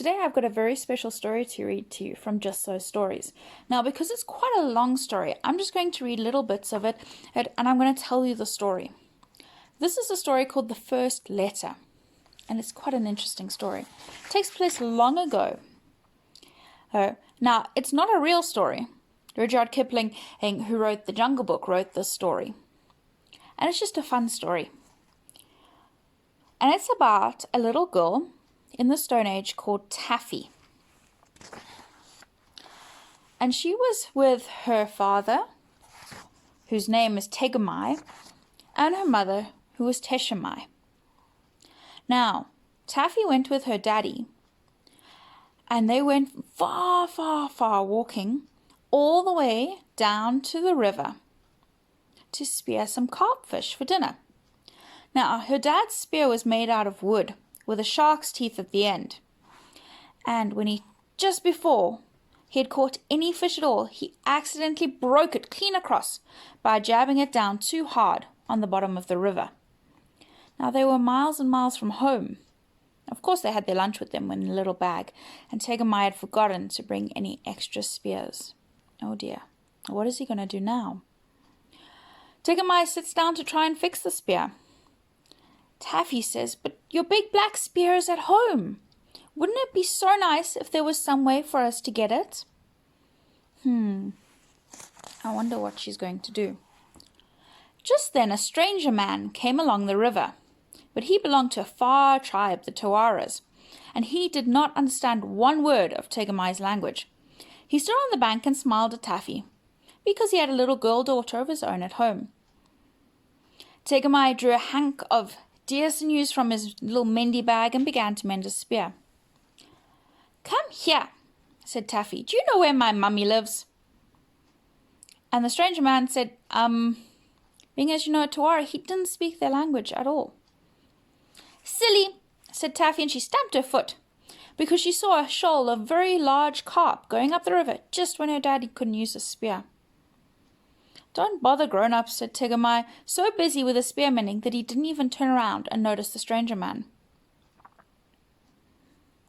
Today I've got a very special story to read to you from Just So Stories. Now, because it's quite a long story, I'm just going to read little bits of it and I'm going to tell you the story. This is a story called The First Letter, and it's quite an interesting story. It takes place long ago. Now, it's not a real story. Rudyard Kipling, who wrote The Jungle Book, wrote this story. And it's just a fun story. And it's about a little girl in the Stone Age called Taffy. And she was with her father, whose name is Tegomai, and her mother, who was Teshamai. Now, Taffy went with her daddy, and they went far, far, far walking all the way down to the river to spear some carpfish for dinner. Now, her dad's spear was made out of wood, with a shark's teeth at the end. And just before he had caught any fish at all, he accidentally broke it clean across by jabbing it down too hard on the bottom of the river. Now they were miles and miles from home. Of course they had their lunch with them in a little bag, and Tegomai had forgotten to bring any extra spears. Oh dear, what is he going to do now? Tegomai sits down to try and fix the spear. Taffy says, "But your big black spear is at home. Wouldn't it be so nice if there was some way for us to get it?" I wonder what she's going to do. Just then a stranger man came along the river, but he belonged to a far tribe, the Tawaras, and he did not understand one word of Tegomai's language. He stood on the bank and smiled at Taffy, because he had a little girl daughter of his own at home. Tegomai drew a hank of deer sinews from his little mendy bag and began to mend his spear. "Come here," said Taffy. "Do you know where my mummy lives?" And the stranger man said, being as you know a Tawara, he didn't speak their language at all. "Silly," said Taffy, and she stamped her foot, because she saw a shoal of very large carp going up the river just when her daddy couldn't use a spear. "Don't bother, grown-ups," said Tegomai, so busy with his spear mending that he didn't even turn around and notice the stranger man.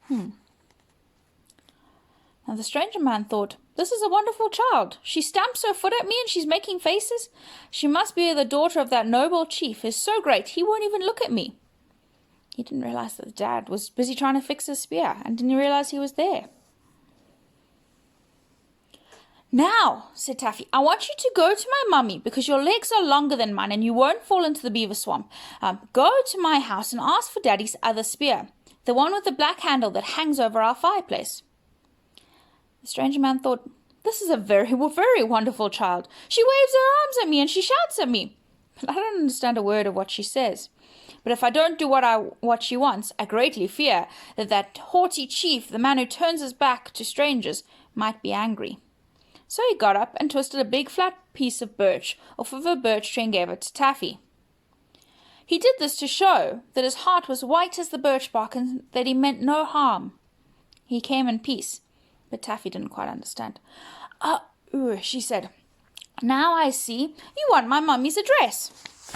Now the stranger man thought, "This is a wonderful child. She stamps her foot at me and she's making faces. She must be the daughter of that noble chief. Is so great he won't even look at me." He didn't realize that the dad was busy trying to fix his spear and didn't realize he was there. "Now," said Taffy, "I want you to go to my mummy because your legs are longer than mine and you won't fall into the beaver swamp. Go to my house and ask for Daddy's other spear, the one with the black handle that hangs over our fireplace." The stranger man thought, "This is a very, very wonderful child. She waves her arms at me and she shouts at me, but I don't understand a word of what she says. But if I don't do what she wants, I greatly fear that haughty chief, the man who turns his back to strangers, might be angry." So he got up and twisted a big flat piece of birch off of a birch tree and gave it to Taffy. He did this to show that his heart was white as the birch bark and that he meant no harm. He came in peace, but Taffy didn't quite understand. She said, "Now I see. You want my mummy's address.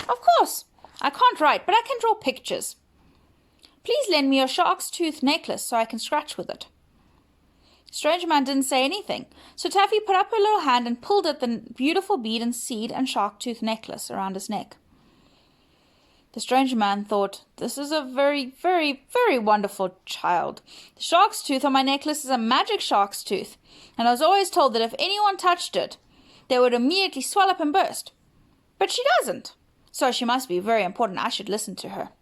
Of course. I can't write, but I can draw pictures. Please lend me your shark's tooth necklace so I can scratch with it." The stranger man didn't say anything, so Taffy put up her little hand and pulled at the beautiful bead and seed and shark tooth necklace around his neck. The stranger man thought, "This is a very, very, very wonderful child. The shark's tooth on my necklace is a magic shark's tooth, and I was always told that if anyone touched it, they would immediately swell up and burst. But she doesn't, so she must be very important. I should listen to her."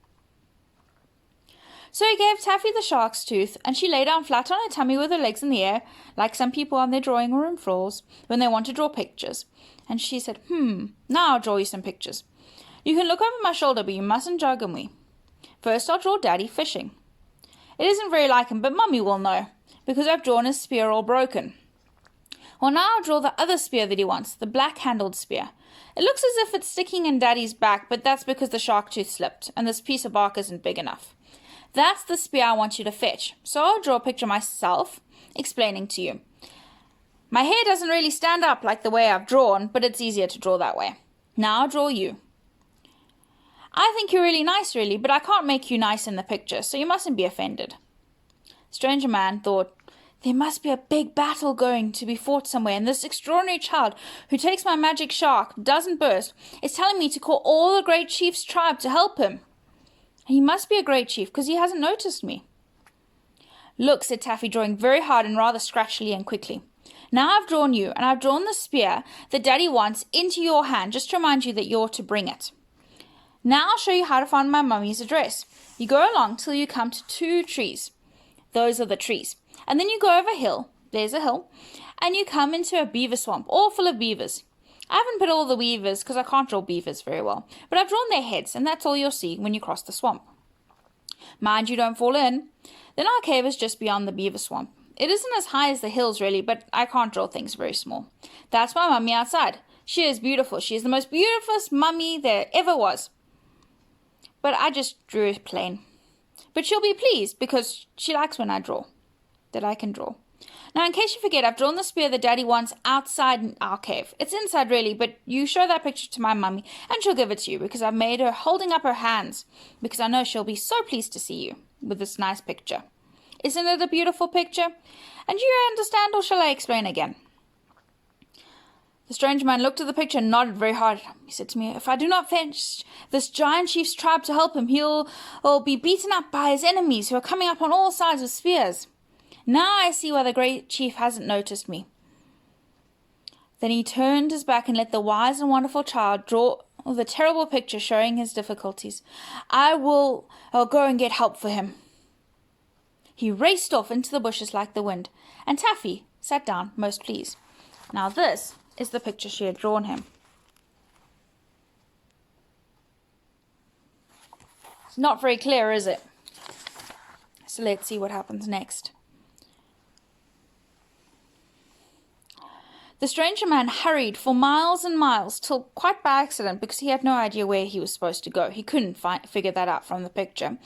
So he gave Taffy the shark's tooth, and she lay down flat on her tummy with her legs in the air, like some people on their drawing room floors when they want to draw pictures. And she said, "Now I'll draw you some pictures. You can look over my shoulder, but you mustn't juggle me. First I'll draw Daddy fishing. It isn't very like him, but Mummy will know, because I've drawn his spear all broken. Well, now I'll draw the other spear that he wants, the black-handled spear. It looks as if it's sticking in Daddy's back, but that's because the shark tooth slipped, and this piece of bark isn't big enough. That's the spear I want you to fetch. So I'll draw a picture myself, explaining to you. My hair doesn't really stand up like the way I've drawn, but it's easier to draw that way. Now I'll draw you. I think you're really nice, really, but I can't make you nice in the picture, so you mustn't be offended. Stranger Man thought, there must be a big battle going to be fought somewhere, and this extraordinary child who takes my magic shark, doesn't burst, is telling me to call all the great chief's tribe to help him. He must be a great chief, because he hasn't noticed me. Look, said Taffy, drawing very hard and rather scratchily and quickly. Now I've drawn you, and I've drawn the spear that Daddy wants into your hand, just to remind you that you're to bring it. Now I'll show you how to find my mummy's address. You go along till you come to 2 trees. Those are the trees. And then you go over a hill. There's a hill. And you come into a beaver swamp, all full of beavers. I haven't put all the beavers, because I can't draw beavers very well. But I've drawn their heads, and that's all you'll see when you cross the swamp. Mind you don't fall in. Then our cave is just beyond the beaver swamp. It isn't as high as the hills, really, but I can't draw things very small. That's my mummy outside. She is beautiful. She is the most beautiful mummy there ever was. But I just drew it plain. But she'll be pleased, because she likes when I draw. That I can draw. Now, in case you forget, I've drawn the spear that Daddy wants outside our cave. It's inside, really, but you show that picture to my mummy, and she'll give it to you, because I've made her holding up her hands, because I know she'll be so pleased to see you with this nice picture. Isn't it a beautiful picture? And do you understand, or shall I explain again? The strange man looked at the picture and nodded very hard. He said to me, if I do not fetch this giant chief's tribe to help him, he'll be beaten up by his enemies, who are coming up on all sides with spears. Now I see why the great chief hasn't noticed me. Then he turned his back and let the wise and wonderful child draw the terrible picture showing his difficulties. I'll go and get help for him. He raced off into the bushes like the wind, and Taffy sat down most pleased. Now this is the picture she had drawn him. It's not very clear, is it? So let's see what happens next. The stranger man hurried for miles and miles, till quite by accident, because he had no idea where he was supposed to go. He couldn't figure that out from the picture.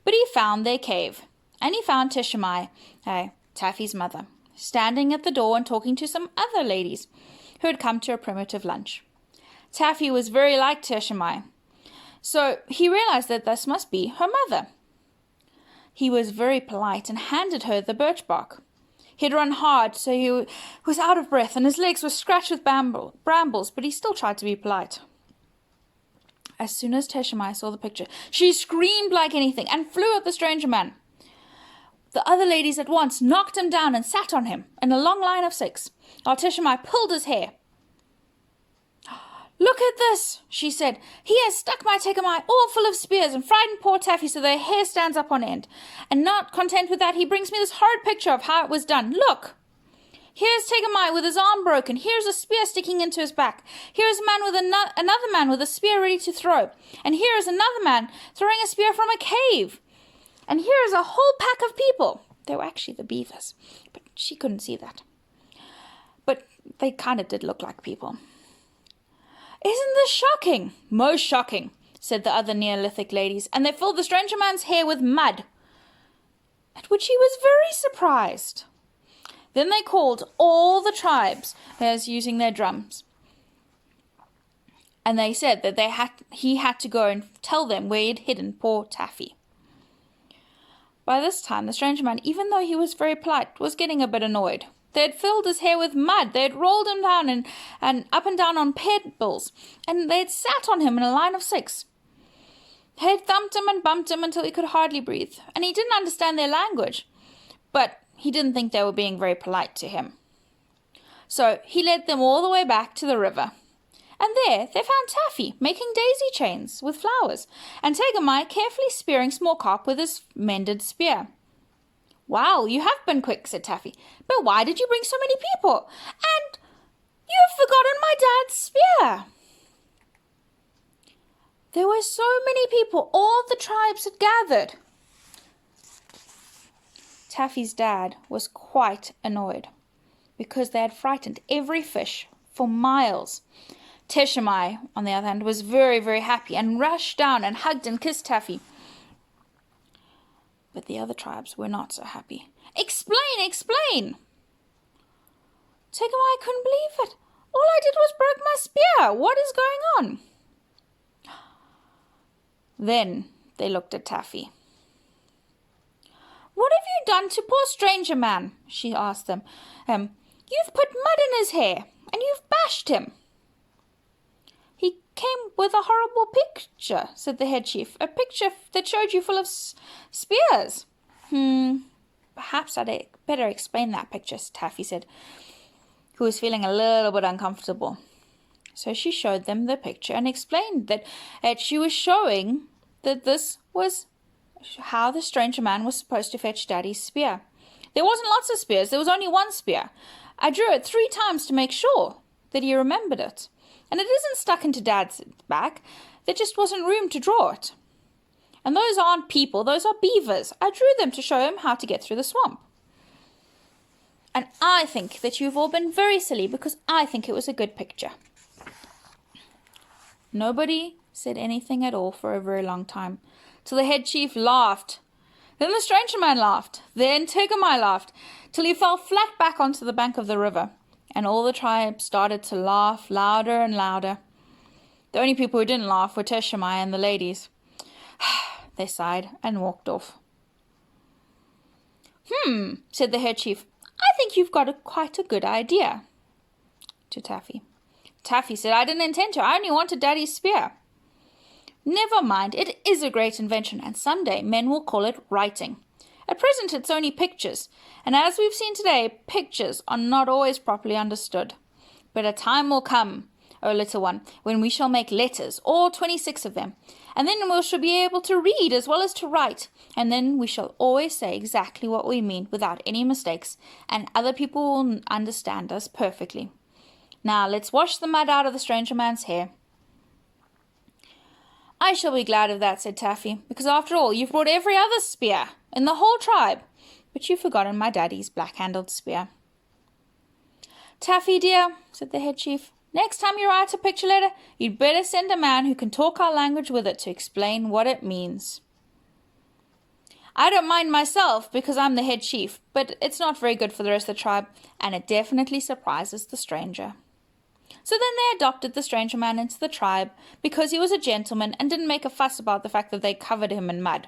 But he found their cave, and he found Tishimai, Taffy's mother, standing at the door and talking to some other ladies who had come to a primitive lunch. Taffy was very like Tishimai, so he realized that this must be her mother. He was very polite and handed her the birch bark. He had run hard, so he was out of breath, and his legs were scratched with brambles, but he still tried to be polite. As soon as Tishimai saw the picture, she screamed like anything and flew at the stranger man. The other ladies at once knocked him down and sat on him in a long line of 6, while Tishimai pulled his hair. Look at this, she said. He has stuck my Tekamai all full of spears and frightened poor Taffy so their hair stands up on end. And not content with that, he brings me this horrid picture of how it was done. Look! Here's Tekamai with his arm broken. Here's a spear sticking into his back. Here is a man with another man with a spear ready to throw. And here is another man throwing a spear from a cave. And here is a whole pack of people. They were actually the beavers, but she couldn't see that. But they kind of did look like people. Isn't this shocking? Most shocking, said the other Neolithic ladies, and they filled the stranger man's hair with mud, at which he was very surprised. Then they called all the tribes as using their drums, and they said that he had to go and tell them where he'd hidden poor Taffy. By this time, the stranger man, even though he was very polite, was getting a bit annoyed. They had filled his hair with mud. They had rolled him down and up and down on pebbles, and they had sat on him in a line of 6. They had thumped him and bumped him until he could hardly breathe, and he didn't understand their language, but he didn't think they were being very polite to him. So he led them all the way back to the river, and there they found Taffy making daisy chains with flowers, and Tegamai carefully spearing small carp with his mended spear. Wow, you have been quick, said Taffy. But why did you bring so many people? And you have forgotten my dad's spear. There were so many people, all the tribes had gathered. Taffy's dad was quite annoyed, because they had frightened every fish for miles. Tishimai, on the other hand, was very, very happy and rushed down and hugged and kissed Taffy. But the other tribes were not so happy. Explain, explain! Tekamai couldn't believe it. All I did was broke my spear. What is going on? Then they looked at Taffy. What have done to poor stranger man?" she asked them. "You've put mud in his hair, and you've bashed him." "He came with a horrible picture," said the head chief. "A picture that showed you full of spears." Perhaps I'd better explain that picture," Taffy said, who was feeling a little bit uncomfortable. So she showed them the picture and explained that she was showing that this was how the stranger man was supposed to fetch Daddy's spear. There wasn't lots of spears. There was only one spear. I drew it 3 times to make sure that he remembered it. And it isn't stuck into Dad's back. There just wasn't room to draw it. And those aren't people. Those are beavers. I drew them to show him how to get through the swamp. And I think that you've all been very silly because I think it was a good picture. Nobody said anything at all for a very long time, till the head chief laughed. Then the stranger man laughed. Then Tegomai laughed, till he fell flat back onto the bank of the river, and all the tribe started to laugh louder and louder. The only people who didn't laugh were Teshomai and the ladies. They sighed and walked off. Said the head chief. "I think you've got quite a good idea," to Taffy. Taffy said, "I didn't intend to. I only wanted Daddy's spear." "Never mind. It is a great invention, and someday men will call it writing. At present it's only pictures, and as we've seen today, pictures are not always properly understood. But a time will come, O little one, when we shall make letters, all 26 of them, and then we shall be able to read as well as to write, and then we shall always say exactly what we mean without any mistakes, and other people will understand us perfectly. Now let's wash the mud out of the stranger man's hair." "I shall be glad of that," said Taffy, "because after all you've brought every other spear in the whole tribe, but you've forgotten my daddy's black-handled spear." "Taffy, dear," said the head chief, "next time you write a picture letter, you'd better send a man who can talk our language with it to explain what it means." "I don't mind myself because I'm the head chief, but it's not very good for the rest of the tribe, and it definitely surprises the stranger." So then they adopted the stranger man into the tribe because he was a gentleman and didn't make a fuss about the fact that they covered him in mud.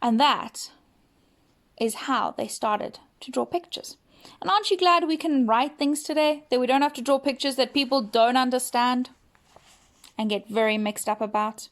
And that is how they started to draw pictures. And aren't you glad we can write things today, that we don't have to draw pictures that people don't understand and get very mixed up about?